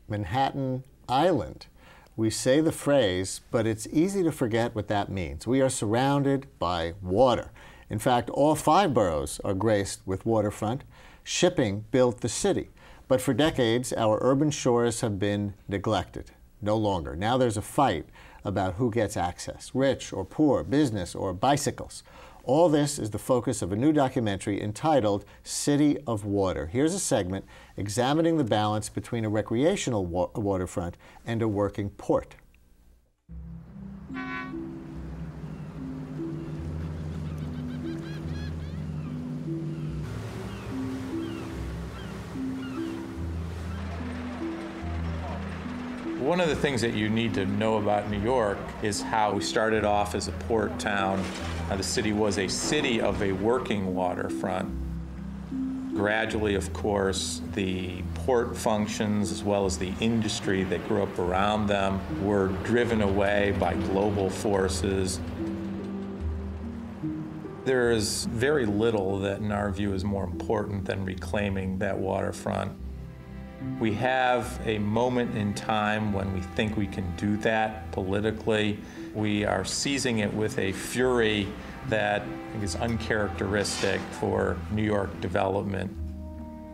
Manhattan Island. We say the phrase, but it's easy to forget what that means. We are surrounded by water. In fact, all 5 boroughs are graced with waterfront. Shipping built the city. But for decades, our urban shores have been neglected. No longer. Now there's a fight about who gets access, rich or poor, business or bicycles. All this is the focus of a new documentary entitled City of Water. Here's a segment examining the balance between a recreational waterfront and a working port. One of the things that you need to know about New York is how we started off as a port town. The city was a city of a working waterfront. Gradually, of course, the port functions as well as the industry that grew up around them were driven away by global forces. There is very little that, in our view, is more important than reclaiming that waterfront. We have a moment in time when we think we can do that politically. We are seizing it with a fury that I think is uncharacteristic for New York development.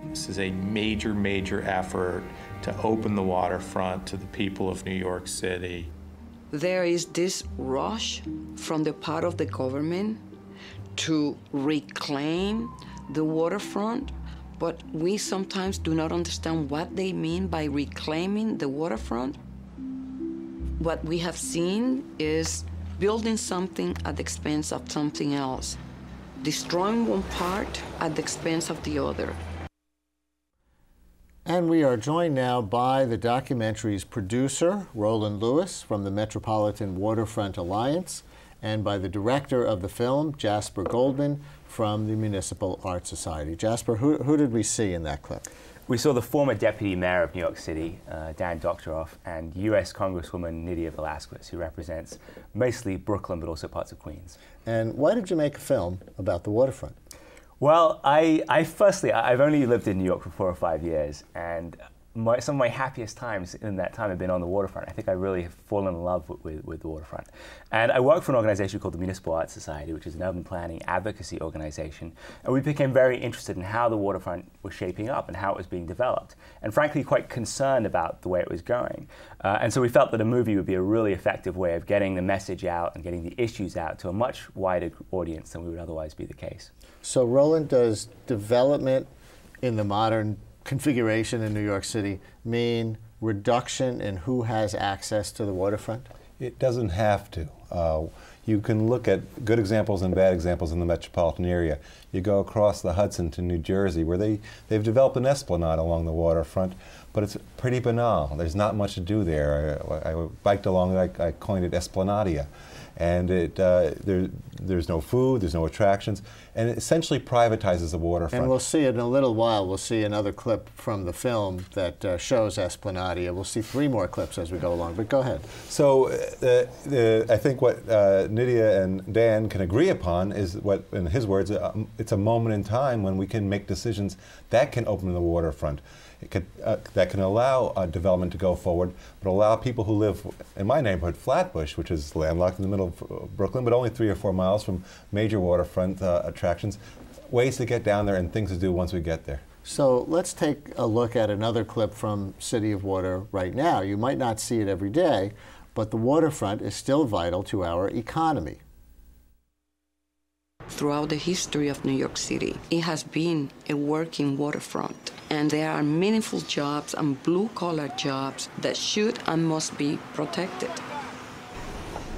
This is a major, major effort to open the waterfront to the people of New York City. There is this rush from the part of the government to reclaim the waterfront, but we sometimes do not understand what they mean by reclaiming the waterfront. What we have seen is building something at the expense of something else, destroying one part at the expense of the other. And we are joined now by the documentary's producer, Roland Lewis, from the Metropolitan Waterfront Alliance, and by the director of the film, Jasper Goldman, from the Municipal Arts Society. Jasper, who did we see in that clip? We saw the former deputy mayor of New York City, Dan Doctorow, and U.S. Congresswoman Nydia Velázquez, who represents mostly Brooklyn, but also parts of Queens. And why did you make a film about the waterfront? Well, I've only lived in New York for 4 or 5 years, and some of my happiest times in that time have been on the waterfront. I think I really have fallen in love with the waterfront. And I work for an organization called the Municipal Arts Society, which is an urban planning advocacy organization. And we became very interested in how the waterfront was shaping up and how it was being developed. And frankly, quite concerned about the way it was going. And so we felt that a movie would be a really effective way of getting the message out and getting the issues out to a much wider audience than we would otherwise be the case. So Roland, does development in the modern configuration in New York City mean reduction in who has access to the waterfront? It doesn't have to. You can look at good examples and bad examples in the metropolitan area. You go across the Hudson to New Jersey, where they've developed an esplanade along the waterfront, but it's pretty banal. There's not much to do there. I biked along it, I coined it Esplanadia. And there's no food, there's no attractions, and it essentially privatizes the waterfront. And we'll see in a little while, we'll see another clip from the film that shows Esplanadia. We'll see 3 more clips as we go along, but go ahead. So I think what Nydia and Dan can agree upon is what, in his words, it's a moment in time when we can make decisions that can open the waterfront. That can allow development to go forward, but allow people who live in my neighborhood, Flatbush, which is landlocked in the middle of Brooklyn, but only 3 or 4 miles from major waterfront attractions, ways to get down there and things to do once we get there. So let's take a look at another clip from City of Water right now. You might not see it every day, but the waterfront is still vital to our economy. Throughout the history of New York City, it has been a working waterfront. And there are meaningful jobs and blue-collar jobs that should and must be protected.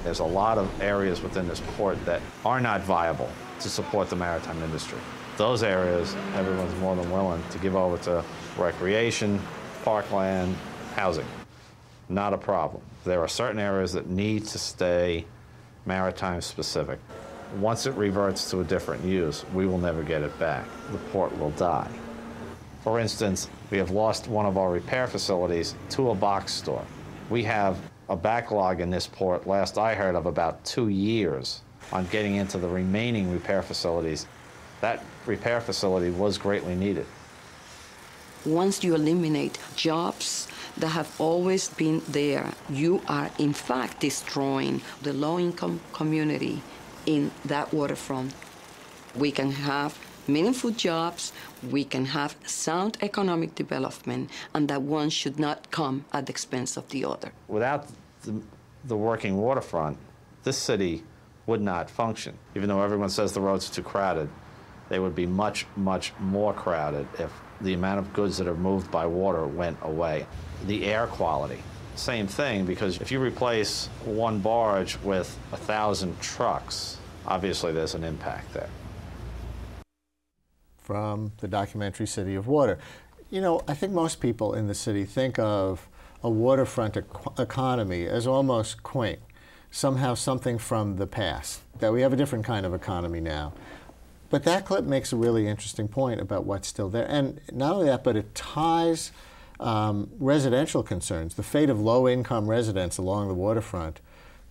There's a lot of areas within this port that are not viable to support the maritime industry. Those areas, everyone's more than willing to give over to recreation, parkland, housing. Not a problem. There are certain areas that need to stay maritime specific. Once it reverts to a different use, we will never get it back. The port will die. For instance, we have lost one of our repair facilities to a box store. We have a backlog in this port, last I heard, of about 2 years on getting into the remaining repair facilities. That repair facility was greatly needed. Once you eliminate jobs that have always been there, you are in fact destroying the low-income community in that waterfront. We can have meaningful jobs, we can have sound economic development, and that one should not come at the expense of the other. Without the working waterfront, this city would not function. Even though everyone says the roads are too crowded, they would be much, much more crowded if the amount of goods that are moved by water went away. The air quality, same thing, because if you replace one barge with 1,000 trucks, obviously there's an impact there. From the documentary City of Water. You know, I think most people in the city think of a waterfront economy as almost quaint, somehow something from the past, that we have a different kind of economy now. But that clip makes a really interesting point about what's still there. And not only that, but it ties residential concerns, the fate of low-income residents along the waterfront,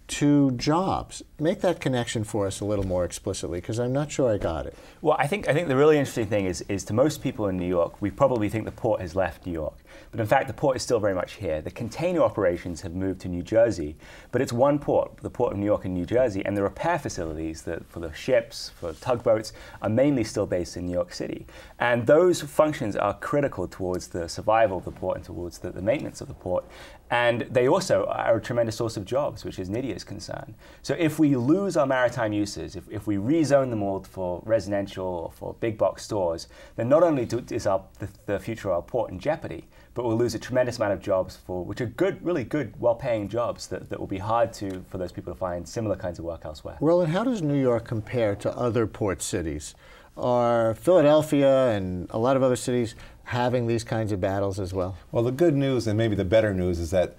to jobs. Make that connection for us a little more explicitly, because I'm not sure I got it. Well, I think the really interesting thing is to most people in New York, we probably think the port has left New York. But in fact, the port is still very much here. The container operations have moved to New Jersey, but it's one port, the Port of New York and New Jersey, and the repair facilities that for the ships, for tugboats, are mainly still based in New York City. And those functions are critical towards the survival of the port and towards the maintenance of the port. And they also are a tremendous source of jobs, which is Nydia's concern. So if we lose our maritime uses, if we rezone them all for residential or for big box stores, then not only is the future of our port in jeopardy, but we'll lose a tremendous amount of jobs which are good, really good, well-paying jobs that will be hard for those people to find similar kinds of work elsewhere. Roland, how does New York compare to other port cities? Are Philadelphia and a lot of other cities having these kinds of battles as well? Well, the good news, and maybe the better news, is that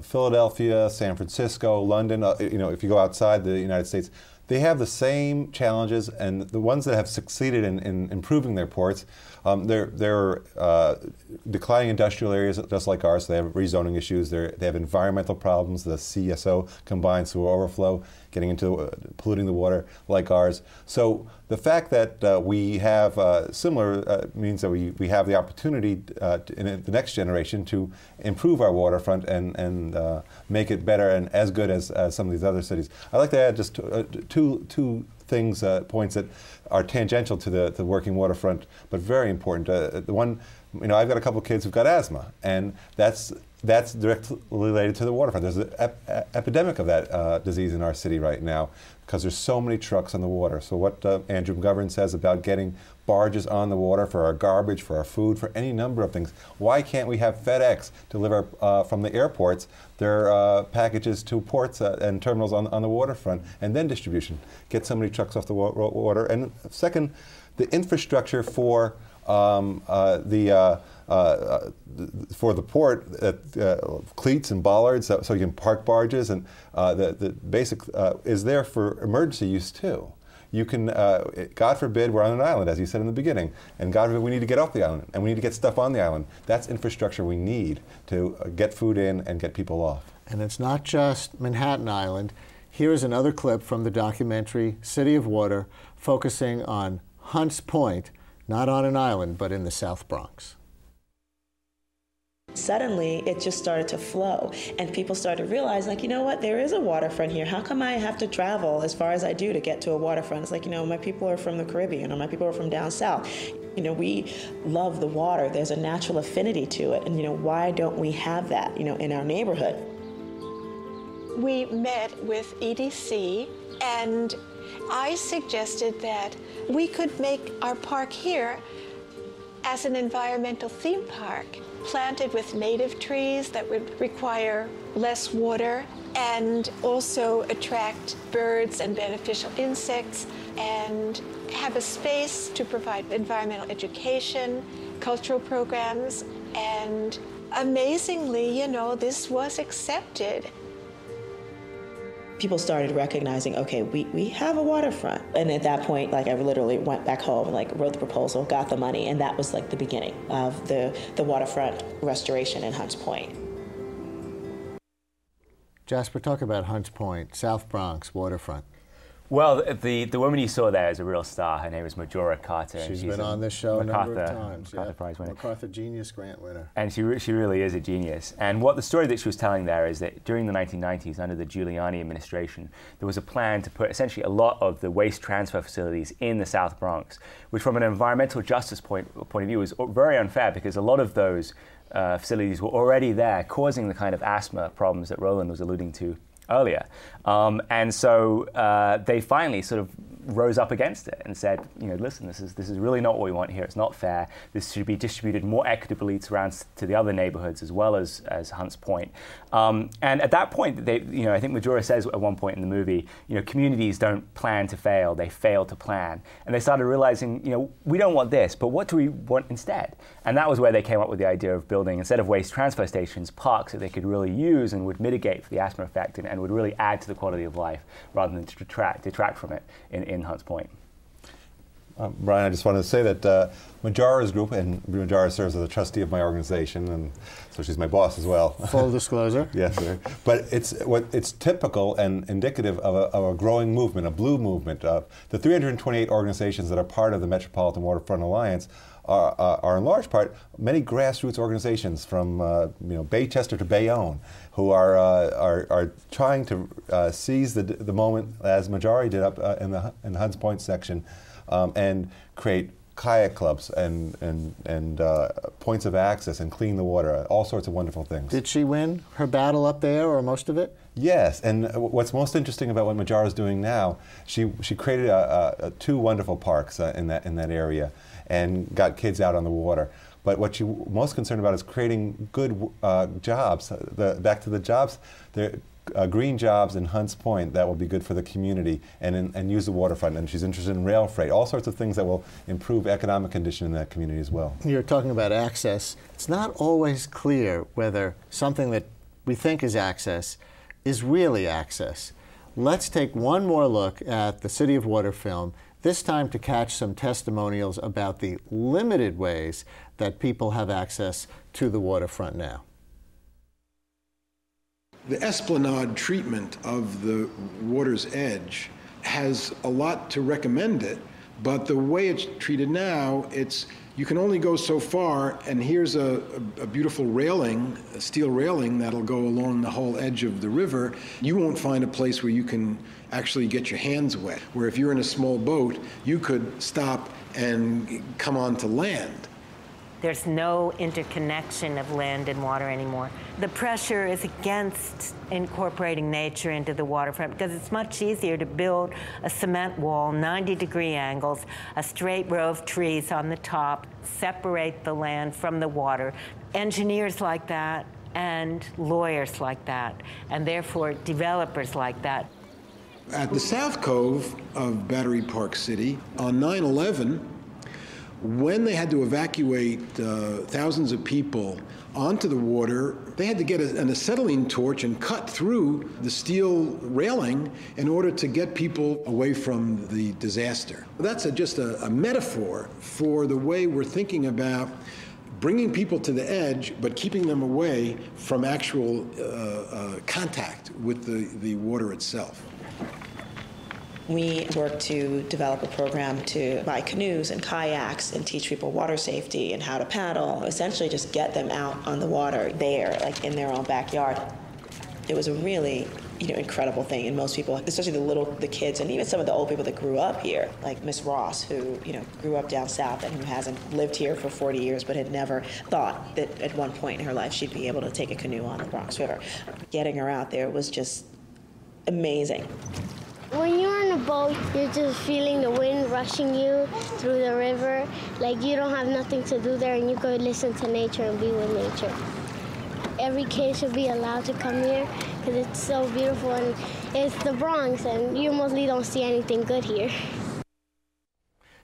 Philadelphia, San Francisco, London, you know, if you go outside the United States, they have the same challenges, and the ones that have succeeded in improving their ports, they're declining industrial areas just like ours. So they have rezoning issues. They have environmental problems. The CSO combined sewer overflow, getting into polluting the water like ours. So the fact that we have similar means that we have the opportunity in the next generation to improve our waterfront and make it better and as good as some of these other cities. I'd like to add just two things, points that are tangential to the working waterfront, but very important. The one, you know, I've got a couple of kids who've got asthma, and that's directly related to the waterfront. There's an epidemic of that disease in our city right now because there's so many trucks on the water. So what Andrew McGovern says about getting barges on the water for our garbage, for our food, for any number of things. Why can't we have FedEx deliver from the airports their packages to ports and terminals on the waterfront, and then distribution? Get so many trucks off the water. And second, the infrastructure for the port, cleats and bollards, so you can park barges, and the basic is there for emergency use too. You can, God forbid, we're on an island, as you said in the beginning, and God forbid we need to get off the island, and we need to get stuff on the island. That's infrastructure we need to get food in and get people off. And it's not just Manhattan Island. Here is another clip from the documentary City of Water, focusing on Hunts Point, not on an island, but in the South Bronx. Suddenly, it just started to flow, and people started to realize, like, you know what, there is a waterfront here. How come I have to travel as far as I do to get to a waterfront? It's like, you know, my people are from the Caribbean, or my people are from down south. You know, we love the water. There's a natural affinity to it, and, you know, why don't we have that, you know, in our neighborhood? We met with EDC, and I suggested that we could make our park here as an environmental theme park, planted with native trees that would require less water and also attract birds and beneficial insects, and have a space to provide environmental education, cultural programs, and amazingly, you know, this was accepted. People started recognizing, okay, we have a waterfront. And at that point, like, I literally went back home and, like, wrote the proposal, got the money, and that was, like, the beginning of the waterfront restoration in Hunts Point. Jasper, talk about Hunts Point, South Bronx waterfront. Well, the woman you saw there is a real star. Her name is Majora Carter. She's been on this show a number of times. MacArthur Prize winner. MacArthur Genius Grant winner. And she really is a genius. And what the story that she was telling there is that during the 1990s, under the Giuliani administration, there was a plan to put essentially a lot of the waste transfer facilities in the South Bronx, which from an environmental justice point of view was very unfair, because a lot of those facilities were already there, causing the kind of asthma problems that Roland was alluding to earlier. And so they finally sort of rose up against it and said, listen, this is really not what we want here. It's not fair. This should be distributed more equitably to the other neighborhoods as well as Hunts Point. And at that point, they, I think Majora says at one point in the movie, communities don't plan to fail, they fail to plan. And they started realizing, we don't want this, but what do we want instead? And that was where they came up with the idea of building, instead of waste transfer stations, parks that they could really use and would mitigate for the asthma effect and would really add to the quality of life rather than to detract from it in Hunts Point. Brian, I just wanted to say that Majora's group, and Majora serves as a trustee of my organization, and so she's my boss as well. Full disclosure. Yes, sir. But it's typical and indicative of a growing movement, a blue movement. The 328 organizations that are part of the Metropolitan Waterfront Alliance are in large part many grassroots organizations from Baychester to Bayonne, who are trying to seize the moment, as Majora did up in the Hunts Point section, and create kayak clubs and points of access and clean the water, all sorts of wonderful things. Did she win her battle up there, or most of it? Yes, and what's most interesting about what Majora is doing now, she created two wonderful parks in that area, and got kids out on the water. But what she's most concerned about is creating good jobs. Back to the jobs, green jobs in Hunts Point that will be good for the community and use the waterfront. And she's interested in rail freight, all sorts of things that will improve economic condition in that community as well. You're talking about access. It's not always clear whether something that we think is access is really access. Let's take one more look at the City of Water film, this time to catch some testimonials about the limited ways that people have access to the waterfront now. The esplanade treatment of the water's edge has a lot to recommend it, but the way it's treated now, you can only go so far, and here's a beautiful railing, a steel railing that'll go along the whole edge of the river. You won't find a place where you can actually get your hands wet, where if you're in a small boat, you could stop and come onto land. There's no interconnection of land and water anymore. The pressure is against incorporating nature into the waterfront, because it's much easier to build a cement wall, 90-degree angles, a straight row of trees on the top, separate the land from the water. Engineers like that, and lawyers like that, and therefore developers like that. At the South Cove of Battery Park City, on 9/11, when they had to evacuate thousands of people onto the water, they had to get an acetylene torch and cut through the steel railing in order to get people away from the disaster. That's just a metaphor for the way we're thinking about bringing people to the edge, but keeping them away from actual contact with the water itself. We worked to develop a program to buy canoes and kayaks and teach people water safety and how to paddle, essentially just get them out on the water there, like in their own backyard. It was a really incredible thing, and most people, especially the kids, and even some of the old people that grew up here, like Miss Ross, who grew up down south and who hasn't lived here for 40 years but had never thought that at one point in her life she'd be able to take a canoe on the Bronx River. Getting her out there was just amazing. When you're on a boat, you're just feeling the wind rushing you through the river. Like you don't have nothing to do there, and you go listen to nature and be with nature. Every kid should be allowed to come here because it's so beautiful, and it's the Bronx, and you mostly don't see anything good here.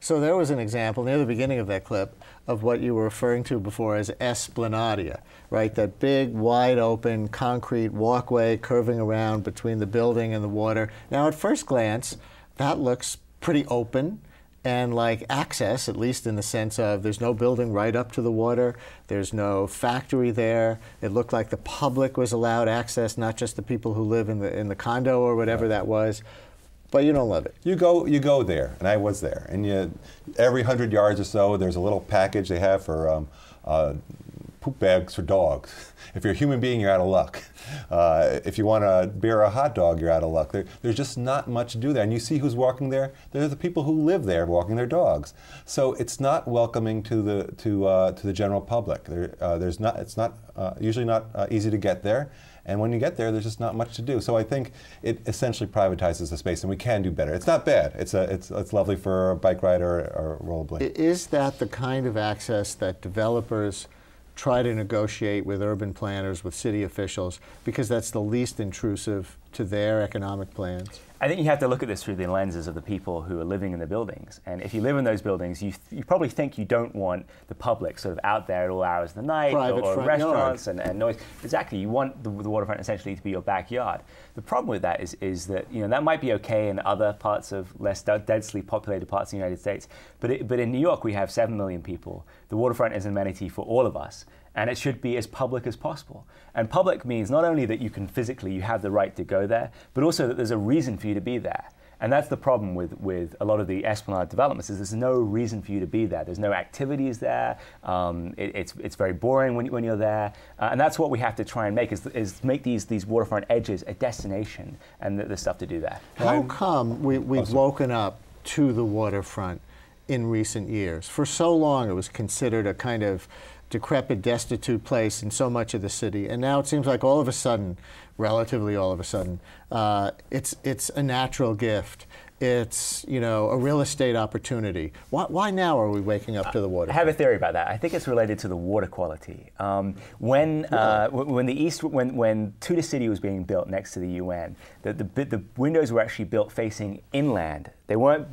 So there was an example near the beginning of that clip of what you were referring to before as esplanadia, right? That big, wide open concrete walkway curving around between the building and the water. Now, at first glance, that looks pretty open and like access, at least in the sense of there's no building right up to the water, there's no factory there. It looked like the public was allowed access, not just the people who live in the condo or whatever that was. But you don't love it. You go there, and I was there, and every 100 yards or so, there's a little package they have for poop bags for dogs. If you're a human being, you're out of luck. If you want a beer or a hot dog, you're out of luck. There's just not much to do there. And you see who's walking there. They're the people who live there walking their dogs. So it's not welcoming to the general public. It's not usually not easy to get there. And when you get there, there's just not much to do. So I think it essentially privatizes the space, and we can do better. It's not bad. It's lovely for a bike ride or rollerblade. Is that the kind of access that developers try to negotiate with urban planners, with city officials, because that's the least intrusive to their economic plans? I think you have to look at this through the lenses of the people who are living in the buildings. And if you live in those buildings, you probably think you don't want the public sort of out there at all hours of the night, or restaurants and noise. Exactly, you want the waterfront essentially to be your backyard. The problem with that is that that might be okay in other parts of less densely populated parts of the United States, but in New York we have 7 million people. The waterfront is an amenity for all of us, and it should be as public as possible. And public means not only that you have the right to go there, but also that there's a reason for you to be there. And that's the problem with a lot of the Esplanade developments, is there's no reason for you to be there. There's no activities there. It's very boring when you're there. And that's what we have to try and make, is make these waterfront edges a destination, and there's stuff to do there. How come we've woken up to the waterfront in recent years? For so long it was considered a kind of decrepit, destitute place in so much of the city, and now it seems like all of a sudden, relatively all of a sudden, it's a natural gift. It's a real estate opportunity. Why now are we waking up to the water? I have a theory about that. I think it's related to the water quality. When Tudor City was being built next to the UN, the windows were actually built facing inland. They weren't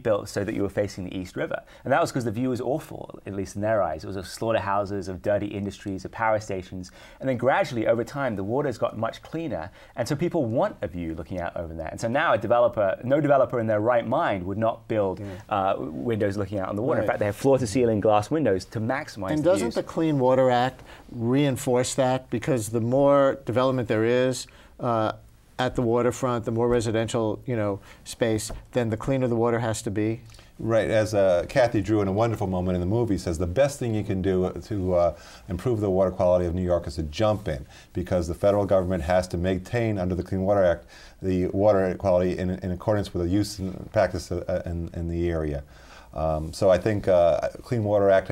built so that you were facing the East River. And that was because the view was awful, at least in their eyes. It was of slaughterhouses, of dirty industries, of power stations. And then gradually, over time, the water's got much cleaner. And so people want a view looking out over there. And so now no developer in their right mind would not build windows looking out on the water. Right. In fact, they have floor-to-ceiling glass windows to maximize and the doesn't views. the Clean Water Act reinforce that? Because the more development there is at the waterfront, the more residential, space, then the cleaner the water has to be. Right, as Kathy Drew, in a wonderful moment in the movie, says the best thing you can do to improve the water quality of New York is to jump in, because the federal government has to maintain, under the Clean Water Act, the water quality in accordance with the use and practice in the area. So I think Clean Water Act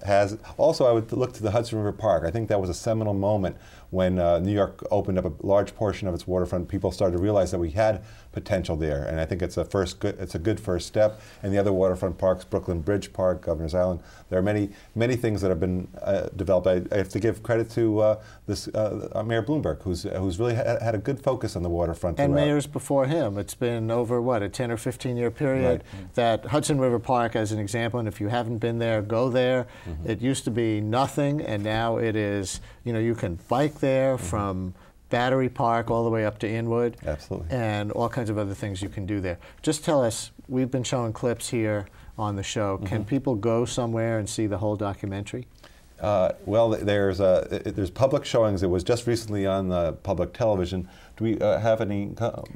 has, also I would look to the Hudson River Park. I think that was a seminal moment when New York opened up a large portion of its waterfront. People started to realize that we had potential there, and I think it's a good first step. And the other waterfront parks, Brooklyn Bridge Park, Governor's Island, there are many things that have been developed. I have to give credit to Mayor Bloomberg, who's really had a good focus on the waterfront. And mayors before him. It's been over, a 10 or 15-year period, that Hudson River Park, as an example, and if you haven't been there, go there. It used to be nothing, and now it is, you can bike there from Battery Park all the way up to Inwood. Absolutely. And all kinds of other things you can do there. Just tell us, we've been showing clips here on the show. Can people go somewhere and see the whole documentary? Well, there's public showings. It was just recently on the public television. Do we have any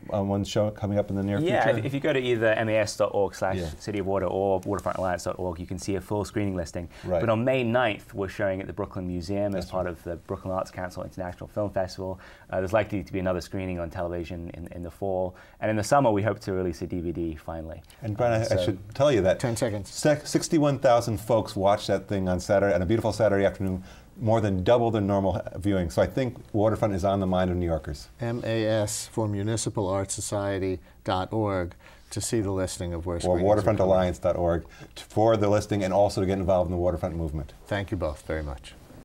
one show coming up in the near future? Yeah, if you go to either mas.org/cityofwater or waterfrontalliance.org, you can see a full screening listing. Right. But on May 9th, we're showing at the Brooklyn Museum as part of the Brooklyn Arts Council International Film Festival. There's likely to be another screening on television in the fall. And in the summer, we hope to release a DVD finally. And Brian, I should tell you that 10 seconds. 61,000 folks watched that thing on Saturday, on a beautiful Saturday afternoon, more than double the normal viewing. So I think waterfront is on the mind of New Yorkers. MAS for Municipal Arts Society.org to see the listing of where or waterfrontalliance.org for the listing, and also to get involved in the waterfront movement. Thank you both very much.